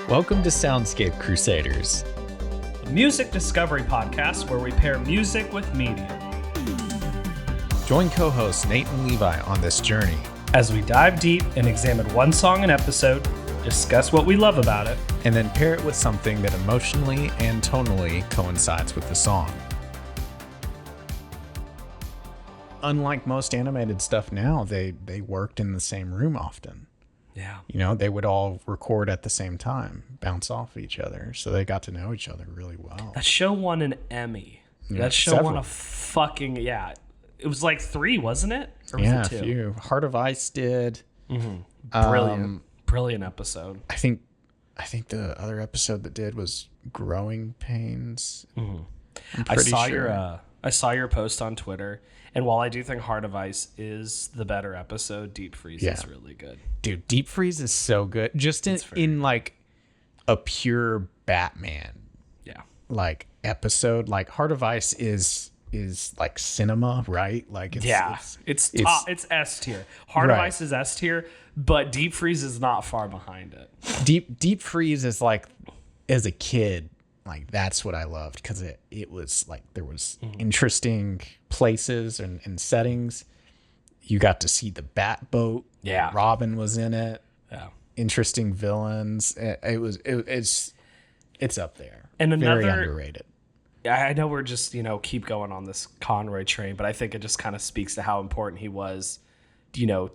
Welcome to Soundscape Crusaders, a music discovery podcast where we pair music with media. Join co-hosts Nate and Levi on this journey as we dive deep and examine one song an episode, discuss what we love about it, and then pair it with something that emotionally and tonally coincides with the song. Unlike most animated stuff now, they worked in the same room often. Yeah. You know, they would all record at the same time, bounce off each other, so they got to know each other really well. That show won an Emmy. Yeah, that show several. won a fucking, it was like 3, wasn't it? Or was Yeah, it 2? a few. Heart of Ice did. Mm-hmm. Brilliant episode. I think the other episode that did was Growing Pains. Mm-hmm. I'm pretty I saw your post on Twitter, and while I do think Heart of Ice is the better episode, Deep Freeze is really good. Dude, Deep Freeze is so good. Just in like a pure Batman like episode. Like Heart of Ice is like cinema, right? Like it's S tier. Heart of Ice is S tier, but Deep Freeze is not far behind it. Deep Freeze is like, as a kid, like that's what I loved, because it was like there was interesting places and settings. You got to see the Bat Boat. Yeah, Robin was in it. Yeah, interesting villains. It's up there. And very underrated. I know we're just keep going on this Conroy train, but I think it just kind of speaks to how important he was, to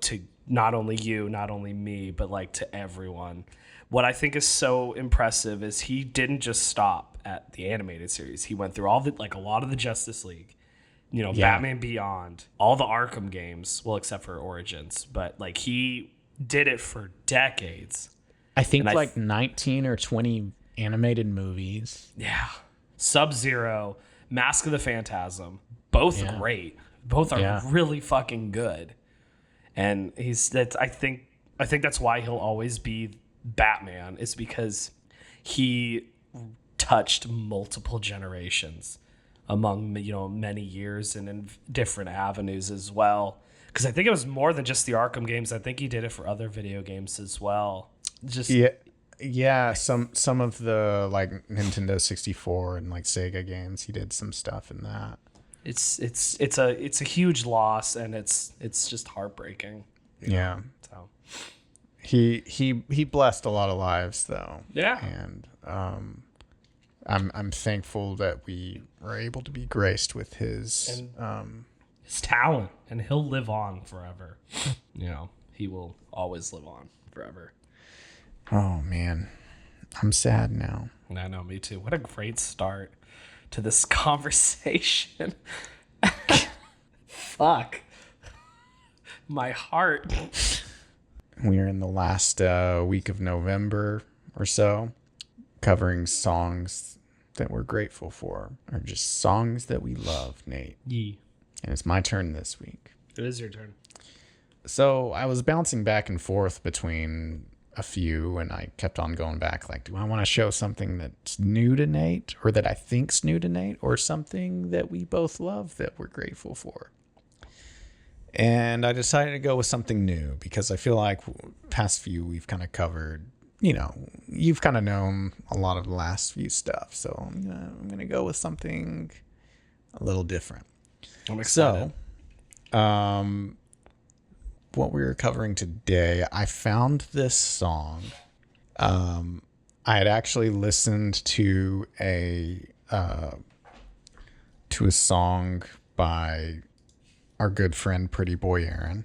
not only you, not only me, but like to everyone. What I think is so impressive is he didn't just stop at the animated series. He went through a lot of the Justice League, Batman Beyond, all the Arkham games, well, except for Origins, but like he did it for decades. I think 19 or 20 animated movies. Yeah. Sub-Zero, Mask of the Phantasm, both great. Both are really fucking good. And I think that's why he'll always be Batman, is because he touched multiple generations among many years and in different avenues as well. Because I think it was more than just the Arkham games. I think he did it for other video games as well. Some of the like Nintendo 64 and like Sega games, he did some stuff in that. It's a huge loss, and it's just heartbreaking. Yeah. So he blessed a lot of lives though. Yeah. And I'm thankful that we were able to be graced with his talent, and he'll live on forever. He will always live on forever. Oh man, I'm sad now. I know, me too. What a great start to this conversation. Fuck. My heart. We are in the last week of November or so, covering songs that we're grateful for, or just songs that we love, Nate. Yeah. And it's my turn this week. It is your turn. So I was bouncing back and forth between a few, and I kept on going back, like, do I want to show something that's new to Nate, or that I think's new to Nate, or something that we both love that we're grateful for? And I decided to go with something new, because I feel like past few we've kind of covered, you've kind of known a lot of the last few stuff. So I'm going to go with something a little different. I'm excited. So, what we were covering today, I found this song. I had actually listened to a song by our good friend Pretty Boy Aaron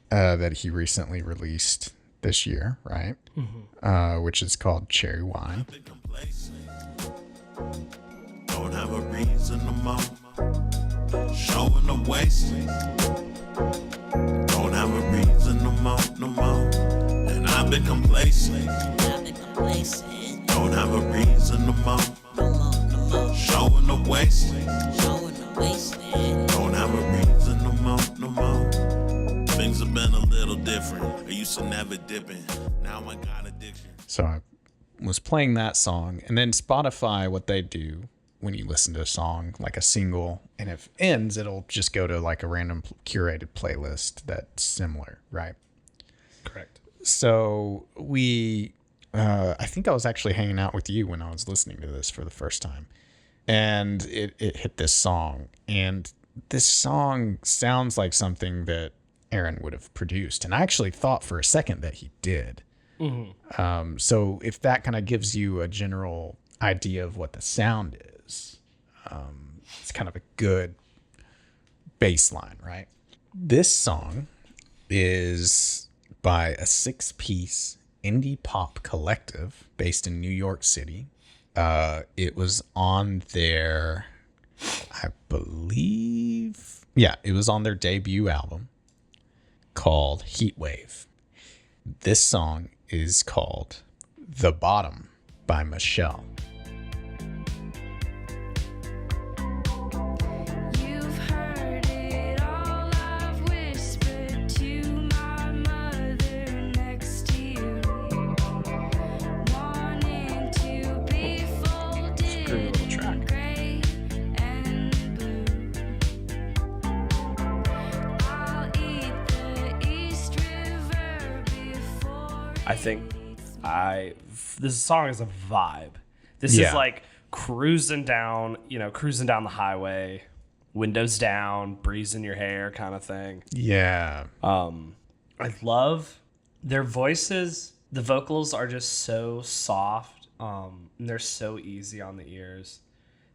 that he recently released this year, right? Mm-hmm. Which is called Cherry Wine. Don't have a reason no more. Showing the waste. Don't have a reason no more. And I've been complacent. Don't have a reason no more. Showing the waste. Don't have a reason no more. Things have been a little different. I used to never dipping. Now I got addiction. So I was playing that song, and then Spotify, what they do when you listen to a song, like a single, and if it ends, it'll just go to like a random curated playlist that's similar, right? Correct. So we I think I was actually hanging out with you when I was listening to this for the first time, and it hit this song, and this song sounds like something that Aaron would have produced, and I actually thought for a second that he did. So if that kind of gives you a general idea of what the sound is, it's kind of a good baseline, right? This song is by a 6-piece indie pop collective based in New York City. It was on their, I believe, it was on their debut album called Heatwave. This song is called The Bottom by Michelle. I think this song is a vibe. This is like cruising down the highway, windows down, breeze in your hair kind of thing. Yeah. I love their voices. The vocals are just so soft. And they're so easy on the ears.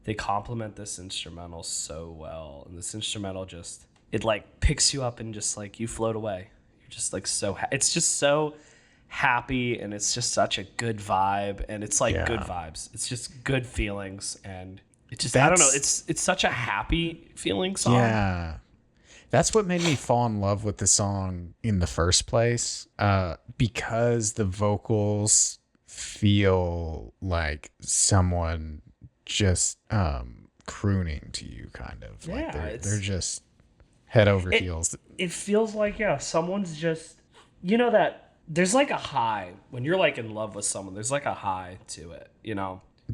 They complement this instrumental so well. And this instrumental just, it like picks you up and just like you float away. You're just like it's just so happy, and it's just such a good vibe, and it's like good vibes. It's just good feelings, and it just I don't know. It's such a happy feeling song. Yeah, that's what made me fall in love with the song in the first place, because the vocals feel like someone just crooning to you, kind of. Yeah, like they're just head over heels. It feels like someone's just that. There's like a high when you're like in love with someone. There's like a high to it,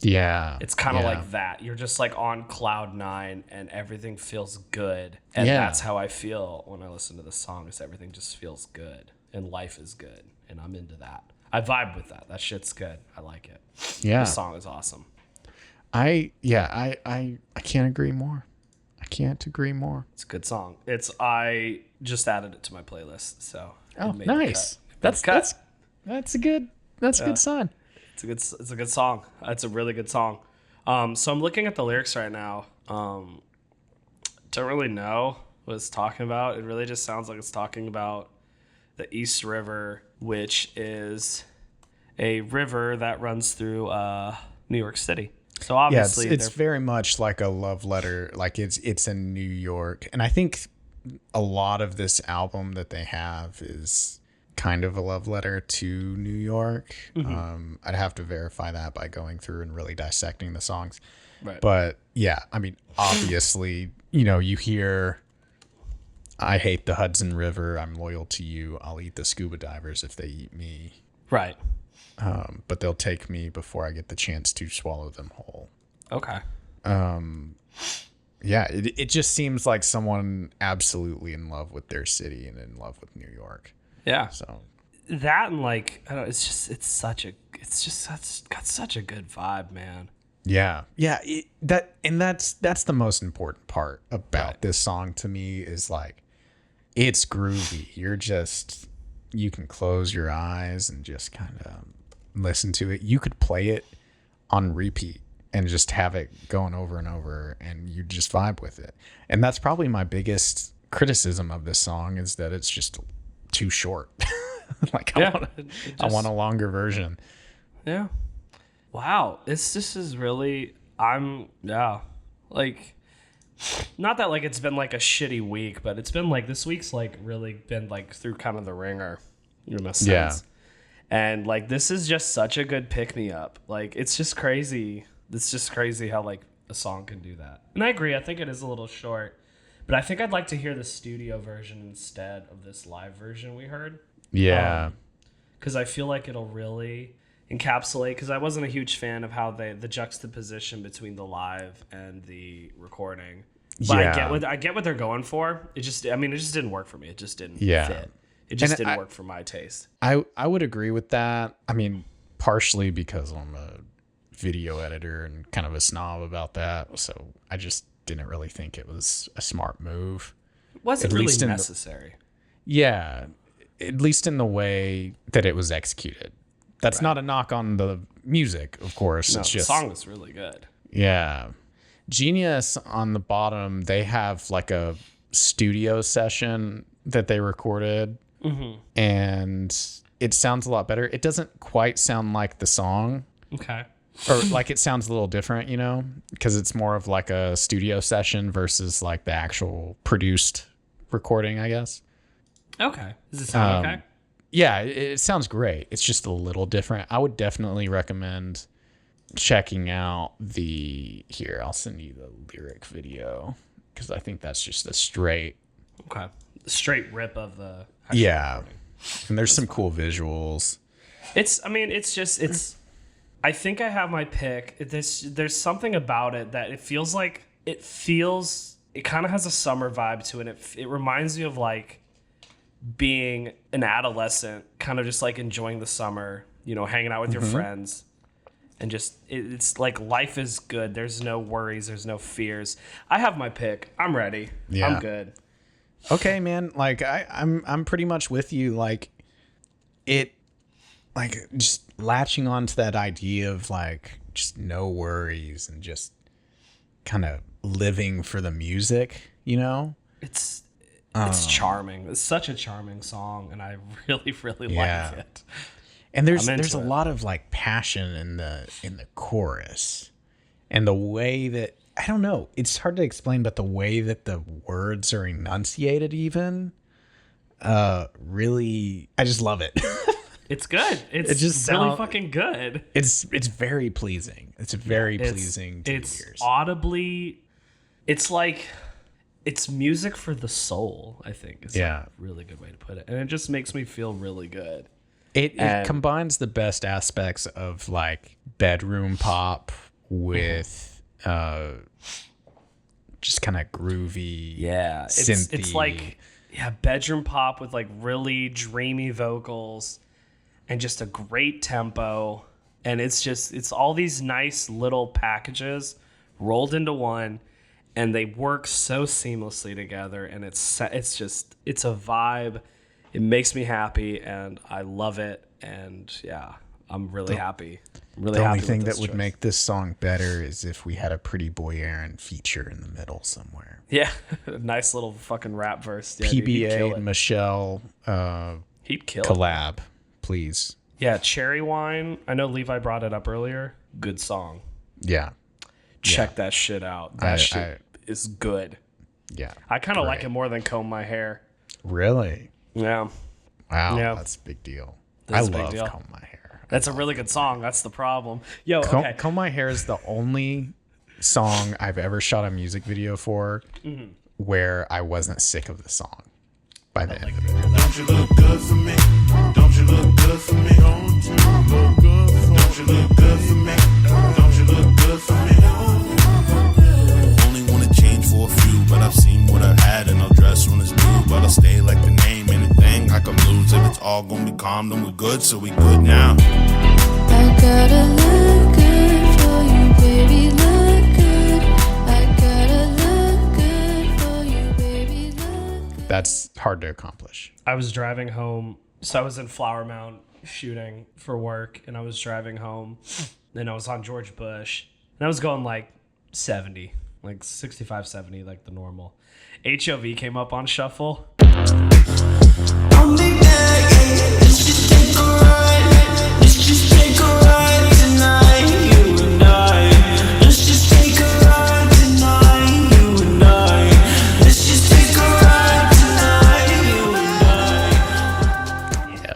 Yeah. It's kind of like that. You're just like on cloud 9 and everything feels good. And that's how I feel when I listen to the song, is everything just feels good and life is good. And I'm into that. I vibe with that. That shit's good. I like it. Yeah. The song is awesome. I can't agree more. I can't agree more. It's a good song. I just added it to my playlist. So nice. That's a good sign. It's a good song. It's a really good song. So I'm looking at the lyrics right now. Don't really know what it's talking about. It really just sounds like it's talking about the East River, which is a river that runs through New York City. So obviously, it's very much like a love letter. Like it's in New York, and I think a lot of this album that they have is kind of a love letter to New York. Mm-hmm. I'd have to verify that by going through and really dissecting the songs. Right. But yeah, I mean, obviously, you hear, I hate the Hudson River, I'm loyal to you, I'll eat the scuba divers if they eat me. Right. But they'll take me before I get the chance to swallow them whole. Okay. Yeah, it just seems like someone absolutely in love with their city and in love with New York. Yeah. So that, and like, I don't know, it's got such a good vibe, man. Yeah. Yeah. That's the most important part about this song to me, is like, it's groovy. You can close your eyes and just kind of listen to it. You could play it on repeat and just have it going over and over, and you just vibe with it. And that's probably my biggest criticism of this song, is that it's just too short. Like, I want a longer version. Yeah. Wow. This is really, like, not that like it's been like a shitty week, but it's been like, this week's like really been like through kind of the ringer, in a sense. Yeah. And like, this is just such a good pick me up. Like, it's just crazy. It's just crazy how like a song can do that. And I agree. I think it is a little short, but I think I'd like to hear the studio version instead of this live version we heard. Yeah. Because I feel like it'll really encapsulate, because I wasn't a huge fan of how the juxtaposition between the live and the recording. But I get what they're going for. It just didn't work for me. It just didn't fit. It just didn't work for my taste. I would agree with that. I mean, partially because I'm a video editor and kind of a snob about that. So I just didn't really think it was a smart move. Wasn't really necessary. Yeah, at least in the way that it was executed. That's not a knock on the music, of course. No, it's just the song was really good. Yeah. Genius on the bottom, they have like a studio session that they recorded, and it sounds a lot better. It doesn't quite sound like the song. Okay. Or like it sounds a little different, you know, because it's more of like a studio session versus like the actual produced recording, I guess. Okay. Does it sound okay? Yeah, it sounds great. It's just a little different. I would definitely recommend checking out here, I'll send you the lyric video because I think that's just a straight rip of the recording. And there's some cool visuals. I think I have my pick. There's something about it that it kind of has a summer vibe to it. It reminds me of like being an adolescent, kind of just like enjoying the summer, you know, hanging out with your friends. And just, it's like life is good. There's no worries. There's no fears. I have my pick. I'm ready. Yeah. I'm good. Okay, man. Like I'm pretty much with you. Like just latching on to that idea of like just no worries and just kind of living for the music, you know? It's charming. It's such a charming song, and I really, really like it. And there's a lot of like passion in the chorus, and the way that, I don't know, it's hard to explain, but the way that the words are enunciated even, really, I just love it. It's good. It's just really fucking good. It's very pleasing. It's very pleasing to it's ears. Audibly, it's like, it's music for the soul, I think is a really good way to put it. And it just makes me feel really good. It combines the best aspects of like bedroom pop with just kind of groovy, synthy. It's like bedroom pop with like really dreamy vocals and just a great tempo, and it's all these nice little packages rolled into one, and they work so seamlessly together, and it's a vibe. It makes me happy, and I love it, and I'm really happy. The only thing that would make this song better is if we had a Pretty Boy Aaron feature in the middle somewhere. Yeah, nice little fucking rap verse. Yeah, PBA and Michelle he'd kill collab, please. Yeah, Cherry Wine. I know Levi brought it up earlier. Good song. Yeah. Check that shit out. That shit is good. Yeah. I kind of like it more than Comb My Hair. Really? Yeah. Wow, that's a big deal. I love Comb My Hair. That's a really good song. That's the problem. Yo, Comb My Hair is the only song I've ever shot a music video for where I wasn't sick of the song by the end of it. Don't you look good for me? Don't you look good for me? Don't you look good for me? Don't you look good for me? Don't you look good for me? Only wanna change for a few, but I've seen what I had and I'll dress when it's new. But I'll stay like the name, anything I can lose. If it's all gonna be calm, then we're good, so we good now. I gotta look good for you, baby, look good. I gotta look good for you, baby, look good. That's hard to accomplish. I was driving home. So I was in Flower Mound shooting for work, and I was driving home, and I was on George Bush, and I was going like 70, like 65, 70, like the normal. HOV came up on shuffle.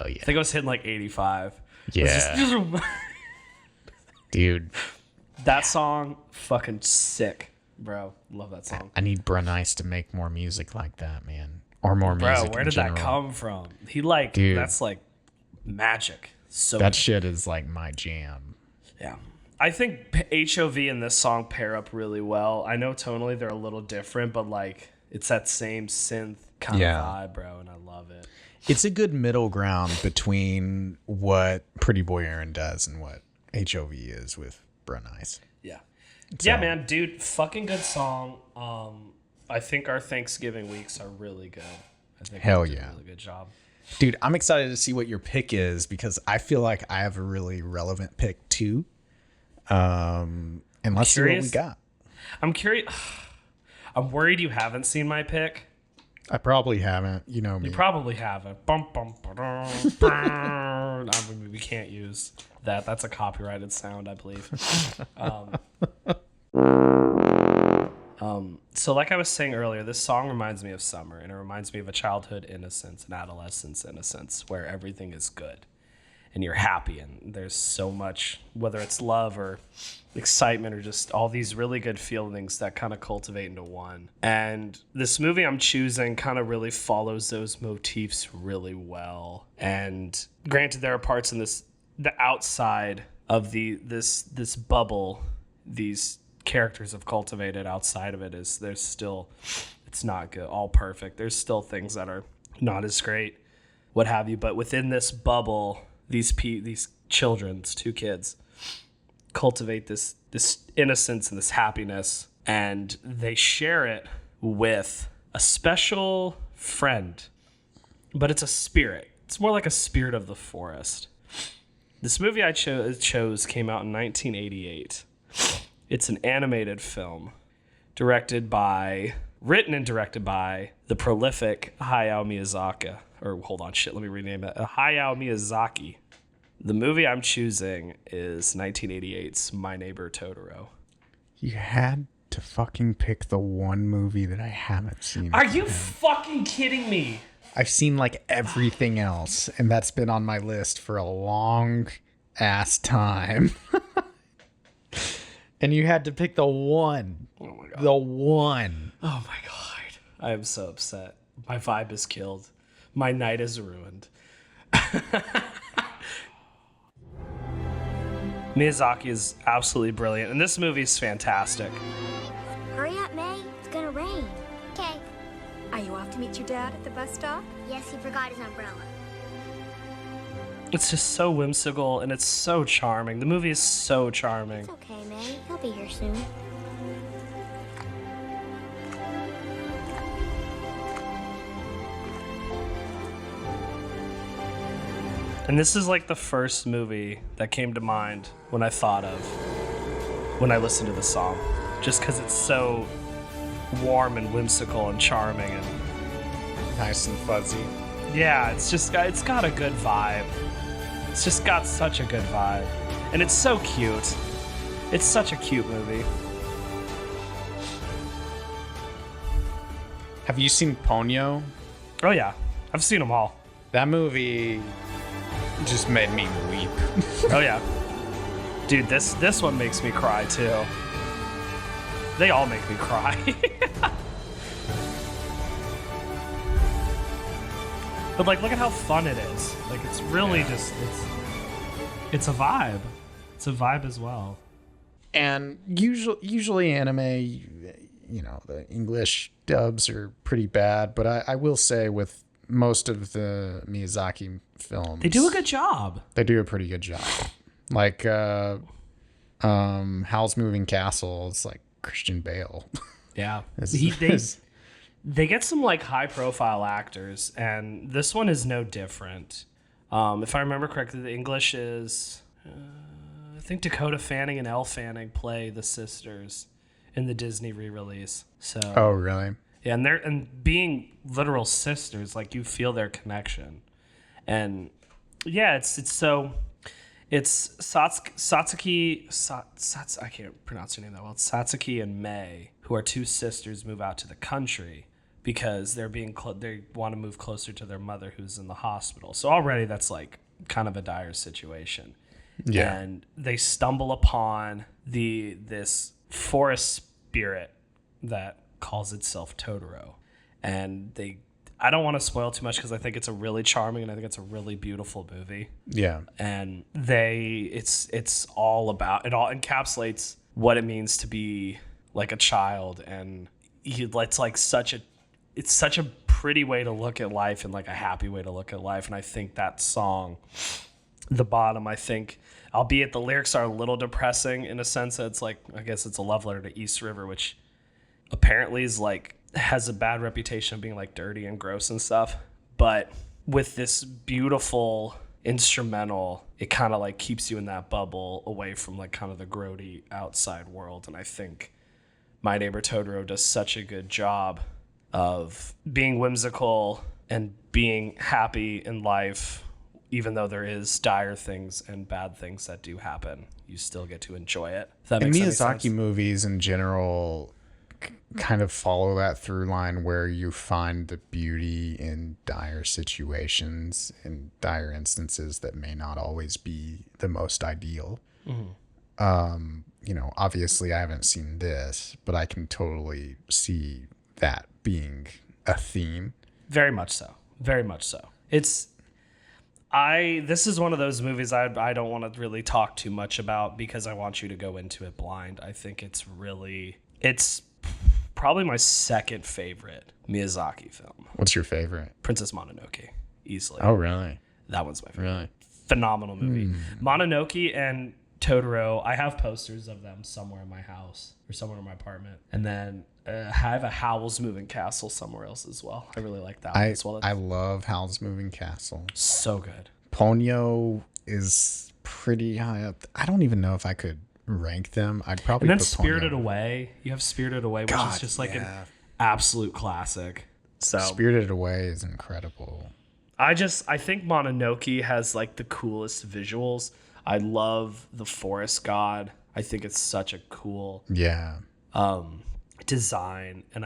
I think I was hitting like 85. Yeah. Dude. That song, fucking sick, bro. Love that song. I need Brun Ice to make more music like that, man. Or more music. Bro, where did that come from? Dude, that's like magic. So that shit is like my jam. Yeah. I think HOV and this song pair up really well. I know tonally they're a little different, but like It's that same synth kind of vibe, bro, and I love it. It's a good middle ground between what Pretty Boy Aaron does and what HOV is with Brun Ice. Yeah. So, Yeah, man, dude, fucking good song. I think our Thanksgiving weeks are really good. I think hell we did yeah. a really good job. Dude, I'm excited to see what your pick is because I feel like I have a really relevant pick too. And let's see what we got. I'm curious. I'm worried you haven't seen my pick. I probably haven't. You know me. You probably haven't. Bum, bum, ba-dum, brrr. We can't use that. That's a copyrighted sound, I believe. So like I was saying earlier, this song reminds me of summer, and it reminds me of a childhood innocence, an adolescence innocence, where everything is good and you're happy, and there's so much, whether it's love or excitement or just all these really good feelings that kind of cultivate into one. And this movie I'm choosing kind of really follows those motifs really well. And granted, there are parts in the outside of this bubble these characters have cultivated. Outside of it is it's not good, all perfect. There's still things that are not as great, what have you. But within this bubble, these children, these two kids, cultivate this innocence and this happiness, and they share it with a special friend. But it's a spirit. It's more like a spirit of the forest. This movie I chose came out in 1988. It's an animated film written and directed by the prolific Hayao Miyazaki. Or hold on, let me rename it. Hayao Miyazaki. The movie I'm choosing is 1988's My Neighbor Totoro. You had to fucking pick the one movie that I haven't seen. Are you fucking kidding me? I've seen like everything else, and that's been on my list for a long ass time. And you had to pick the one. Oh my God. The one. Oh my God. I am so upset. My vibe is killed. My night is ruined. Miyazaki is absolutely brilliant, and this movie is fantastic. Hurry up, May. It's gonna rain. Okay. Are you off to meet your dad at the bus stop? Yes, he forgot his umbrella. It's just so whimsical, and it's so charming. The movie is so charming. It's okay, May. He'll be here soon. And this is like the first movie that came to mind when I listened to the song. Just because it's so warm and whimsical and charming and Nice and fuzzy. yeah, it's got a good vibe. It's just got such a good vibe. And it's so cute. It's such a cute movie. Have you seen Ponyo? Oh yeah, I've seen them all. That movie just made me weep. Oh yeah. Dude, this one makes me cry too. They all make me cry. But like, look at how fun it is. Like, it's really it's a vibe. It's a vibe as well. And usually anime, you know, the English dubs are pretty bad. But I will say with most of the Miyazaki films, They do a good job. They do a pretty good job. Like Howl's Moving Castle, it's like Christian Bale. Yeah. It's- They get some like high profile actors, and this one is no different. If I remember correctly, the English is I think Dakota Fanning and Elle Fanning play the sisters in the Disney re-release. So Oh, really? yeah, and being literal sisters, like you feel their connection, and yeah, it's Satsuki. I can't pronounce her name that well. It's Satsuki and Mei, who are two sisters, move out to the country because they're they want to move closer to their mother, who's in the hospital. So already that's like kind of a dire situation. Yeah. And they stumble upon this forest spirit that calls itself Totoro. And I don't want to spoil too much because I think it's a really charming and I think it's a really beautiful movie. Yeah. And it's all about, it all encapsulates what it means to be like a child, and it's like such a it's such a pretty way to look at life and like a happy way to look at life. And I think that song, The Bottom, I think, albeit the lyrics are a little depressing in a sense that it's like, I guess it's a love letter to East River, which apparently is like, has a bad reputation of being like dirty and gross and stuff. But with this beautiful instrumental, it kind of like keeps you in that bubble away from like kind of the grody outside world. And I think My Neighbor Totoro does such a good job of being whimsical and being happy in life, even though there is dire things and bad things that do happen. You still get to enjoy it. If that makes any sense. Miyazaki movies in general kind of follow that through line where you find the beauty in dire situations, in dire instances that may not always be the most ideal. Obviously I haven't seen this, but I can totally see that being a theme. Very much so. Very much so. This is one of those movies I don't want to really talk too much about because I want you to go into it blind. I think it's probably my second favorite Miyazaki film. What's your favorite? Princess Mononoke, easily. Oh, really? That one's my favorite. Really? Phenomenal movie. Mononoke and Totoro, I have posters of them somewhere in my house or somewhere in my apartment. And then I have a Howl's Moving Castle somewhere else as well. I really like that one as well. I love Howl's Moving Castle. So good. Ponyo is pretty high up. I don't even know if I could rank them. I'd probably and then put Spirited Ponyo. Away. You have Spirited Away, which is just like an absolute classic. So Spirited Away is incredible. I think Mononoke has like the coolest visuals. I love the forest god. I think it's such a cool design, and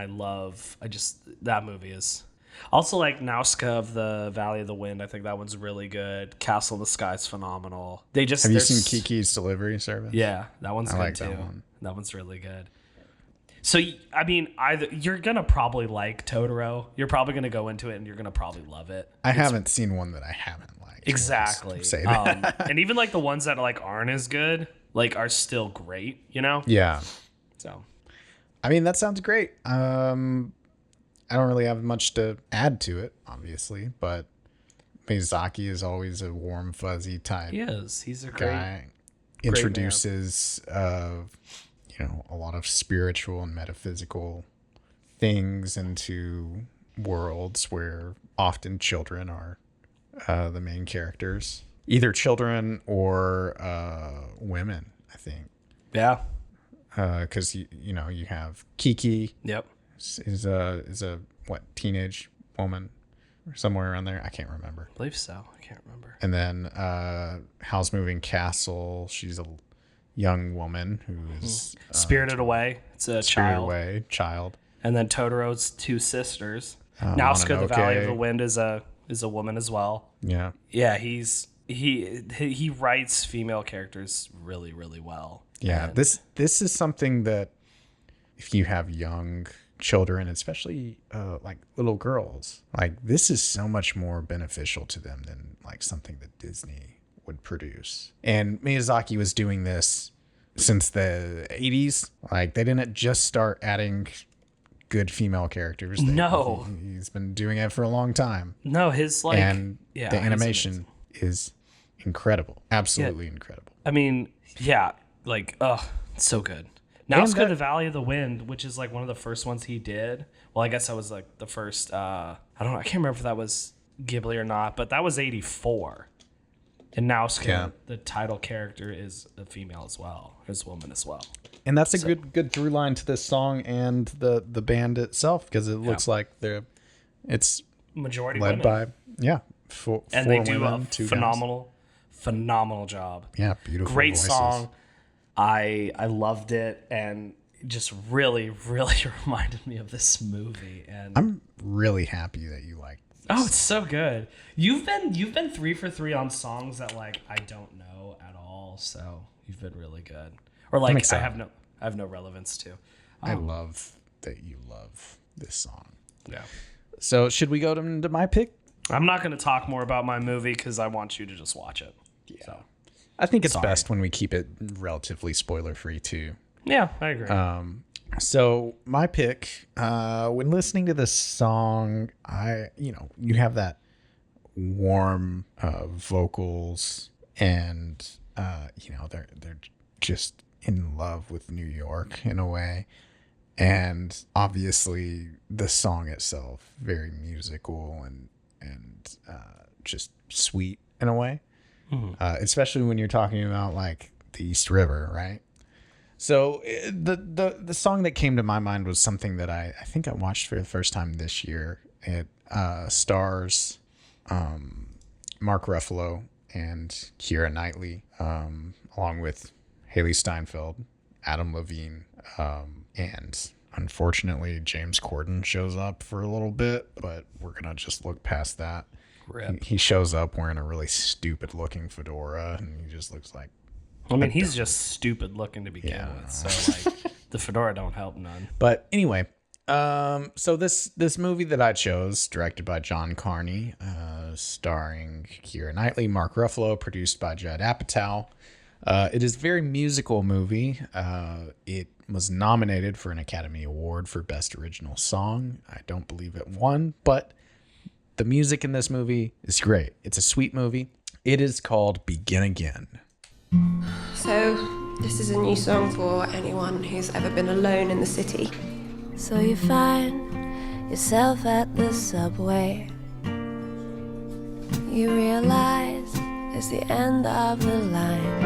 that movie is also like Nausicaa of the Valley of the Wind. I think that one's really good. Castle in the Sky is phenomenal. Have you seen Kiki's Delivery Service? Yeah, that one's good too. That one. That one's really good. So I mean, you're gonna probably like Totoro. You're probably gonna go into it and you're gonna probably love it. I haven't seen one that I haven't liked. Exactly. Say that. And even like the ones that like aren't as good, like are still great. You know? Yeah. So, I mean, that sounds great. I don't really have much to add to it, obviously, but Miyazaki is always a warm, fuzzy type. He is. He's a guy. Introduces a lot of spiritual and metaphysical things into worlds where often children are the main characters, either children or women, I think. Yeah. Because you have Kiki. Yep. Is a teenage woman or somewhere around there. I can't remember. I believe so. I can't remember. And then Howl's Moving Castle. She's a young woman who is Spirited Away. It's a child. And then Totoro's two sisters. Nausicaa, the Valley of the Wind, is a woman as well. Yeah. Yeah. He writes female characters really, really well. Yeah. And this is something that if you have young children, especially like little girls, like this is so much more beneficial to them than like something that Disney would produce. And Miyazaki was doing this since the 80s. Like they didn't just start adding good female characters. He's been doing it for a long time. No, the animation is incredible. Absolutely incredible. I mean, yeah, like it's so good. Nausicaa, the Valley of the Wind, which is like one of the first ones he did. Well, I guess that was like the first. I don't know. I can't remember if that was Ghibli or not, but that was 1984. And Nausicaa, the title character, is a female as well, is a woman as well. And that's a good through line to this song and the band itself, because it looks like it's majority led women. by four and they women, do a phenomenal job. Yeah, beautiful. Great voices. song. I loved it, and just really, really reminded me of this movie. And I'm really happy that you like this. Oh, it's so good. You've been 3 for 3 on songs that like I don't know at all. So you've been really good. Or like I have no relevance to. I love that you love this song. Yeah. So should we go to my pick? I'm not going to talk more about my movie because I want you to just watch it. Yeah. So. I think it's best when we keep it relatively spoiler free too. Yeah, I agree. So my pick, when listening to this song, you have that warm vocals, and they're just in love with New York in a way, and obviously the song itself very musical and just sweet in a way, especially when you're talking about like the East River, right? So the song that came to my mind was something that I think I watched for the first time this year. It stars Mark Ruffalo and Keira Knightley, along with Haley Steinfeld, Adam Levine, and unfortunately James Corden shows up for a little bit, but we're gonna just look past that. Rip. He shows up wearing a really stupid looking fedora, and he just looks like. I mean, he's just stupid looking to begin with, so like the fedora don't help none. But anyway, so this movie that I chose, directed by John Carney, starring Keira Knightley, Mark Ruffalo, produced by Judd Apatow. It is a very musical movie. It was nominated for an Academy Award for Best Original Song. I don't believe it won, but the music in this movie is great. It's a sweet movie. It is called Begin Again. So, this is a new song for anyone who's ever been alone in the city. So you find yourself at the subway. You realize it's the end of the line.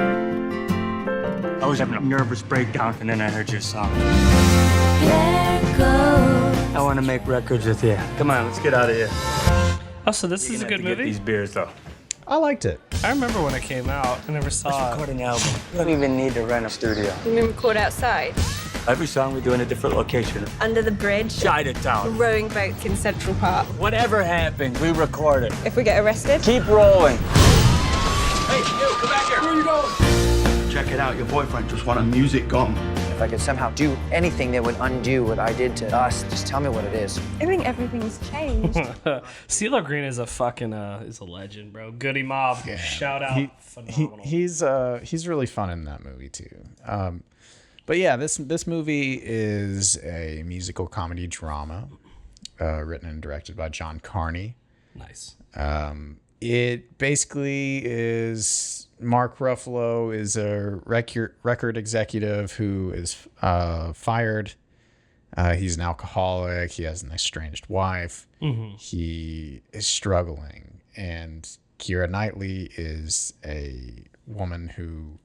I was having a nervous breakdown, and then I heard your song. There goes. I want to make records with you. Come on, let's get out of here. Oh, so this is a good Get movie? these beers, though. I liked it. I remember when it came out. I never saw Record it. an album. You don't even need to rent a studio. You mean record outside? Every song we do in a different location. Under the bridge? Chinatown. Rowing boats in Central Park. Whatever happens, we record it. If we get arrested? Keep rolling. Hey, you, come back here. Where are you going? Check it out, your boyfriend just wanted music gone. If I could somehow do anything that would undo what I did to us, just tell me what it is. I think everything's changed. CeeLo Green is a fucking is a legend, bro. Goody Mob. Yeah. Shout out. Phenomenal. He's really fun in that movie too. But yeah, this movie is a musical comedy drama, written and directed by John Carney. Nice. It basically is Mark Ruffalo is a record executive who is fired. He's an alcoholic. He has an estranged wife. Mm-hmm. He is struggling. And Keira Knightley is a woman who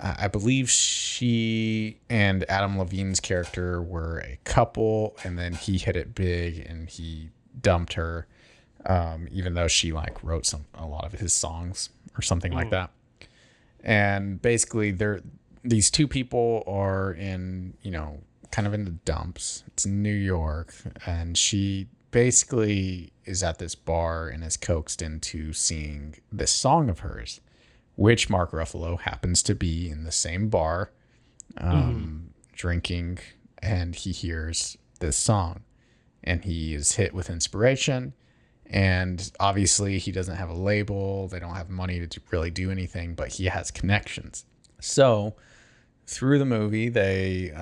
I believe she and Adam Levine's character were a couple, and then he hit it big and he dumped her. Even though she like wrote a lot of his songs or something like that. And basically these two people are in, kind of in the dumps. It's in New York, and she basically is at this bar and is coaxed into singing this song of hers, which Mark Ruffalo happens to be in the same bar, drinking, and he hears this song and he is hit with inspiration. And obviously he doesn't have a label. They don't have money to really do anything, but he has connections. So through the movie, they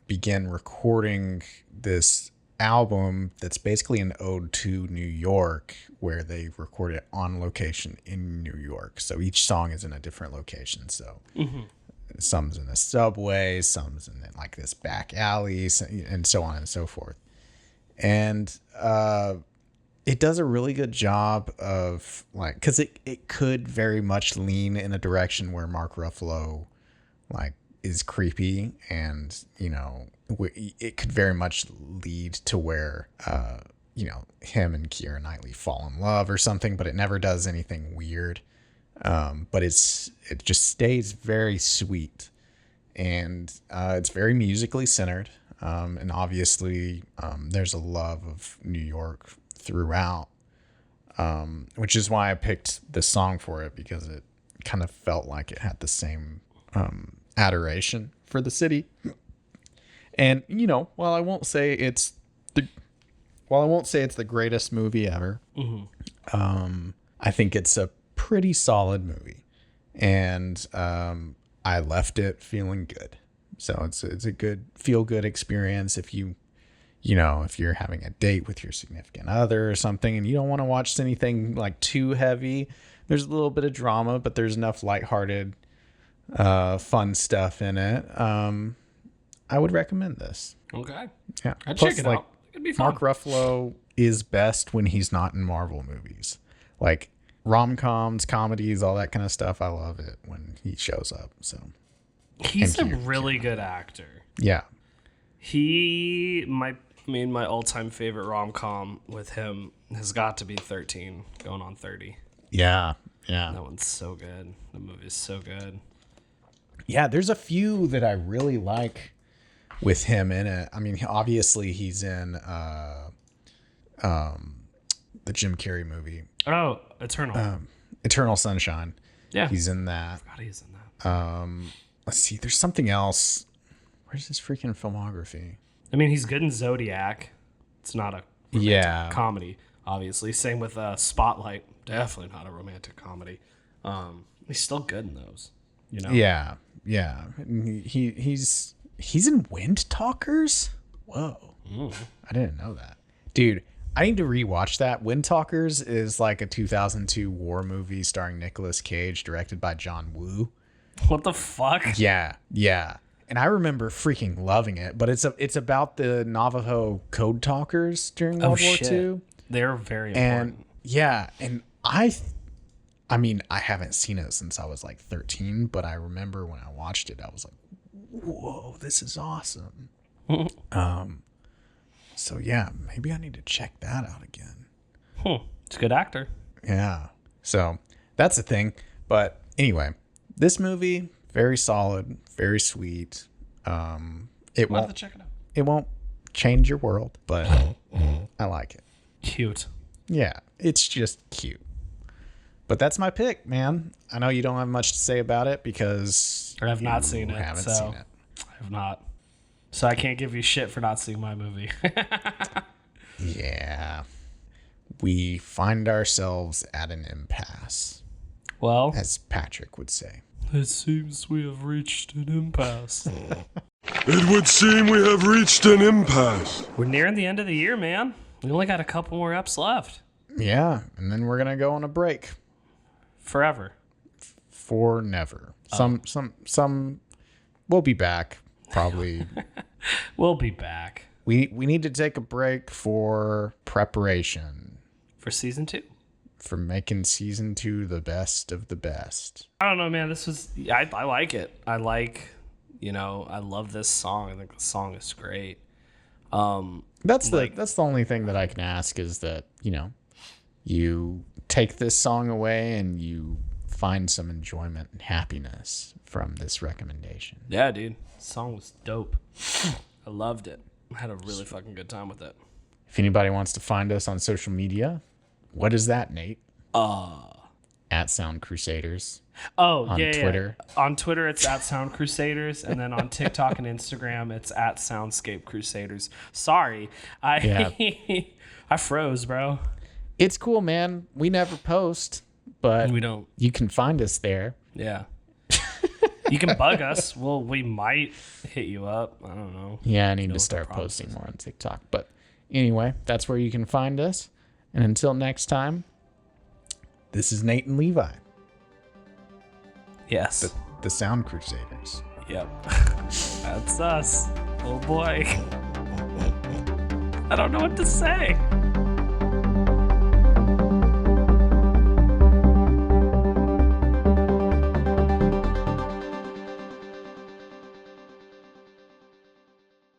begin recording this album that's basically an ode to New York, where they record it on location in New York. So each song is in a different location. So some's in a subway, some's in like this back alley, and so on and so forth. And it does a really good job of like, because it could very much lean in a direction where Mark Ruffalo like is creepy, and it could very much lead to where him and Keira Knightley fall in love or something, but it never does anything weird. But it just stays very sweet, and it's very musically centered, and obviously there's a love of New York throughout, which is why I picked this song for it, because it kind of felt like it had the same adoration for the city. And while I won't say it's the greatest movie ever, I think it's a pretty solid movie, and I left it feeling good. So it's a good feel good experience if if you're having a date with your significant other or something and you don't want to watch anything like too heavy. There's a little bit of drama, but there's enough lighthearted, fun stuff in it. I would recommend this. Okay. Yeah. I'd Plus, check it out. It'd be fun. Mark Ruffalo is best when he's not in Marvel movies. Like rom-coms, comedies, all that kind of stuff. I love it when he shows up. So he's a really good actor. Yeah. My all-time favorite rom-com with him has got to be 13, going on 30. Yeah. That one's so good. The movie's so good. Yeah, there's a few that I really like with him in it. I mean, obviously he's in the Jim Carrey movie. Oh, Eternal Sunshine. Yeah. He's in that. I forgot he's in that. Let's see, there's something else. Where's his freaking filmography? I mean, he's good in Zodiac. It's not a romantic comedy, obviously. Same with Spotlight. Definitely not a romantic comedy. He's still good in those. Yeah. He's in Wind Talkers. Whoa, I didn't know that, dude. I need to rewatch that. Wind Talkers is like a 2002 war movie starring Nicolas Cage, directed by John Woo. What the fuck? Yeah. And I remember freaking loving it, but it's about the Navajo code talkers during World War II. They're very important. And I mean, I haven't seen it since I was like 13, but I remember when I watched it, I was like, whoa, this is awesome. So yeah, maybe I need to check that out again. It's a good actor. Yeah. So that's the thing. But anyway, this movie, very solid, very sweet. It We'll have to check it out. It won't change your world, but I like it. Cute. Yeah, it's just cute. But that's my pick, man. I know you don't have much to say about it because I have not seen it. I have not. So I can't give you shit for not seeing my movie. Yeah. We find ourselves at an impasse. Well, as Patrick would say. It seems we have reached an impasse. It would seem we have reached an impasse. We're nearing the end of the year, man. We only got a couple more eps left. Yeah, and then we're gonna go on a break. Forever. For never. Some we'll be back, probably. We'll be back. We need to take a break for preparation. For season 2. For making season 2 the best of the best. I don't know, man. I like it. I love this song. I think the song is great. That's the only thing that I can ask is that, you take this song away and you find some enjoyment and happiness from this recommendation. Yeah, dude. The song was dope. I loved it. I had a really fucking good time with it. If anybody wants to find us on social media, what is that, Nate? At Sound Crusaders. On Twitter. Yeah. On Twitter, it's at Sound Crusaders, and then on TikTok and Instagram, it's at Soundscape Crusaders. Sorry, I froze, bro. It's cool, man. We never post, but we don't. You can find us there. Yeah. You can bug us. Well, we might hit you up. I don't know. Yeah, I need to start posting more on TikTok. But anyway, that's where you can find us. And until next time, this is Nate and Levi. Yes. The Sound Crusaders. Yep. That's us. Oh boy. I don't know what to say.